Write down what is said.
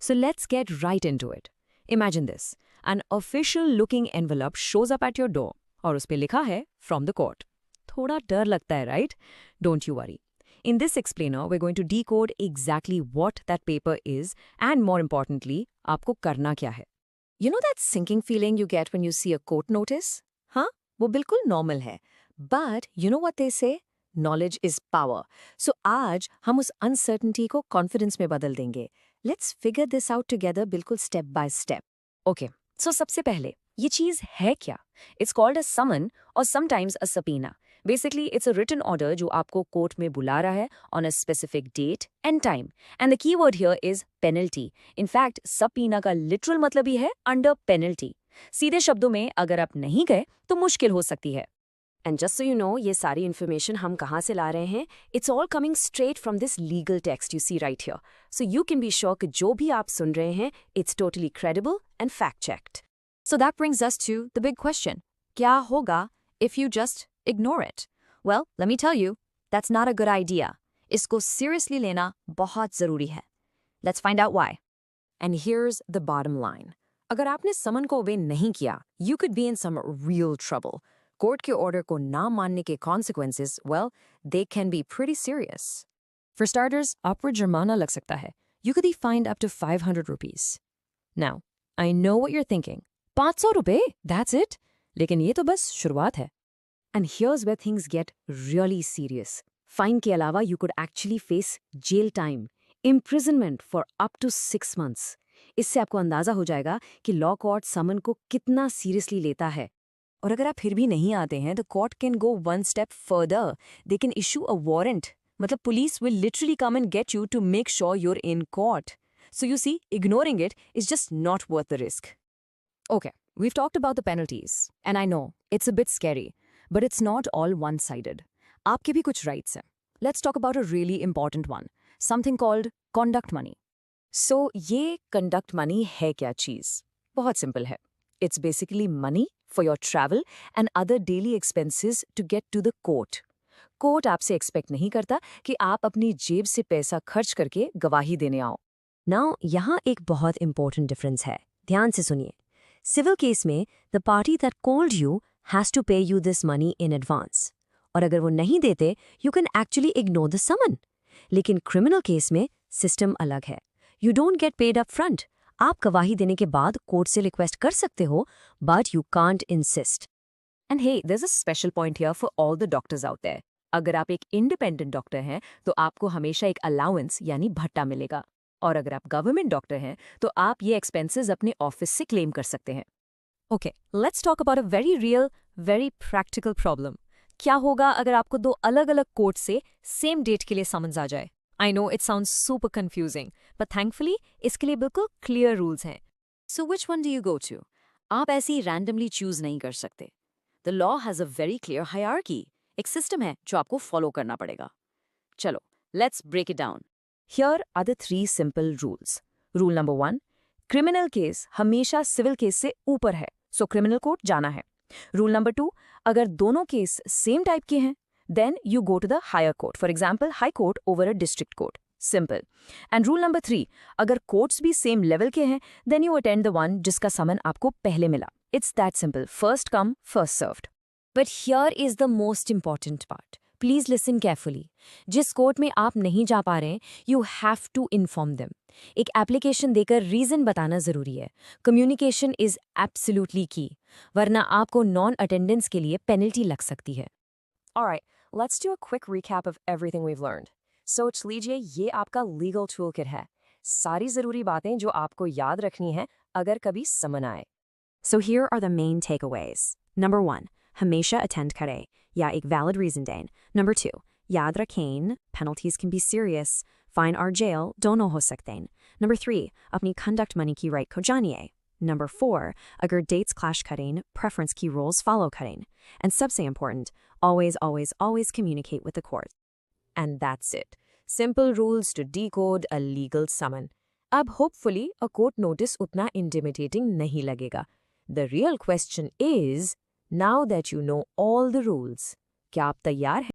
So let's get right into it. Imagine this. An official looking envelope shows up at your door और उस पे लिखा है from the court. थोड़ा डर लगता है, right? Don't you worry. In this explainer, we're going to decode exactly what that paper is and more importantly, आपको करना क्या है. You know that sinking feeling you get when you see a court notice? हाँ, वो बिल्कुल normal है. But you know what they say? Knowledge is power. So आज हम उस uncertainty को confidence में बदल देंगे. Let's figure this out together बिल्कुल step by step. Okay, so सबसे पहले ये चीज़ है क्या? It's called a summon or sometimes a subpoena. Basically, it's a written order जो आपको कोर्ट में बुला रहा है on a specific date and time. And the key word here is penalty. In fact, subpoena का literal मतलब ही है under penalty. सीधे शब्दों में अगर आप नहीं गए तो मुश्किल हो सकती है. And just so you know, ये सारी information हम कहाँ से ला रहे हैं? It's all coming straight from this legal text you see right here. So you can be sure कि जो भी आप सुन रहे हैं, it's totally credible and fact-checked. So that brings us to the big question. क्या होगा if you just ignore it? Well, let me tell you, that's not a good idea. इसको seriously लेना बहुत ज़रूरी है. Let's find out why. And here's the bottom line. अगर आपने समन को obey नहीं किया, you could be in some real trouble. Court के ऑर्डर को ना मानने के consequences, well, they can be pretty serious. For starters, आपको जुर्माना लग सकता है. You could be fined up to 500 rupees. Now, I know what you're thinking. 500 रुपए? That's it? लेकिन ये तो बस शुरुआत है. And here's where things get really serious. Fine के अलावा you could actually face jail time, imprisonment for up to 6 months. इससे आपको अंदाजा हो जाएगा कि लॉ कोर्ट समन को कितना सीरियसली लेता है. और अगर आप फिर भी नहीं आते हैं, the court can go one step further. They can issue a warrant. मतलब police will literally come and get you to make sure you're in court. So you see, ignoring it is just not worth the risk. Okay, we've talked about the penalties. And I know, it's a bit scary. But it's not all one-sided. आपके भी कुछ rights हैं. Let's talk about a really important one. Something called conduct money. So, ये conduct money है क्या चीज़? बहुत simple है. It's basically money for your travel and other daily expenses to get to the court. Court आपसे expect नहीं करता कि आप अपनी जेब से पैसा खर्च करके गवाही देने आओ. Now, यहाँ एक बहुत important difference है. ध्यान से सुनिए. Civil case में, the party that called you has to pay you this money in advance. और अगर वो नहीं देते, you can actually ignore the summon. लेकिन criminal case में system अलग है. You don't get paid up front. आप गवाही देने के बाद कोर्ट से रिक्वेस्ट कर सकते हो, but you can't insist. And hey, there's a special point here for all the doctors out there. अगर आप एक independent डॉक्टर हैं, तो आपको हमेशा एक allowance यानी भत्ता मिलेगा. और अगर आप गवर्नमेंट डॉक्टर हैं, तो आप ये एक्सपेंसेस अपने ऑफिस से क्लेम कर सकते हैं. Okay, let's talk about a very real, very practical problem. क्या होगा अगर आपको दो अलग-अलग कोर्ट से सेम डेट के लिए समन्स आ जाए? I know it sounds super confusing, but thankfully इसके लिए बिल्कुल clear rules हैं. So which one do you go to? आप ऐसे ही randomly choose नहीं कर सकते. The law has a very clear hierarchy. एक system है जो आपको follow करना पड़ेगा. चलो, let's break it down. Here are the 3 simple rules. Rule number 1, criminal case हमेशा civil case से ऊपर है, so criminal court जाना है. Rule number 2, अगर दोनों केस same type के हैं, then you go to the higher court. For example, high court over a district court. Simple. And rule number 3, अगर courts भी same level के हैं, then you attend the one जिसका समन आपको पहले मिला. It's that simple. First come, first served. But here is the most important part. Please listen carefully. जिस court में आप नहीं जा पा रहे हैं, you have to inform them. एक एप्लीकेशन देकर रीजन बताना जरूरी है. कम्युनिकेशन इज एब्सोल्युटली की, वरना आपको नॉन अटेंडेंस के लिए पेनल्टी लग सकती है. Alright, let's do a quick recap of everything we've learned. सोच लीजिए ये आपका लीगल टूलकिट है. सारी जरूरी बातें जो आपको याद रखनी है अगर कभी समन आए. So here are the main takeaways. Number 1, हमेशा अटेंड करें या एक valid reason दें. Number 2, याद रखें, penalties can be serious. Fine or jail दोनों हो सकते हैं. Number 3, अपनी conduct money की right को जानिए. Number 4, अगर dates clash करें, preference की rules follow करें. And सबसे important, always communicate with the court. And that's it. Simple rules to decode a legal summon. अब hopefully a court notice उतना intimidating नहीं लगेगा. The real question is, now that you know all the rules, क्या आप तैयार हैं?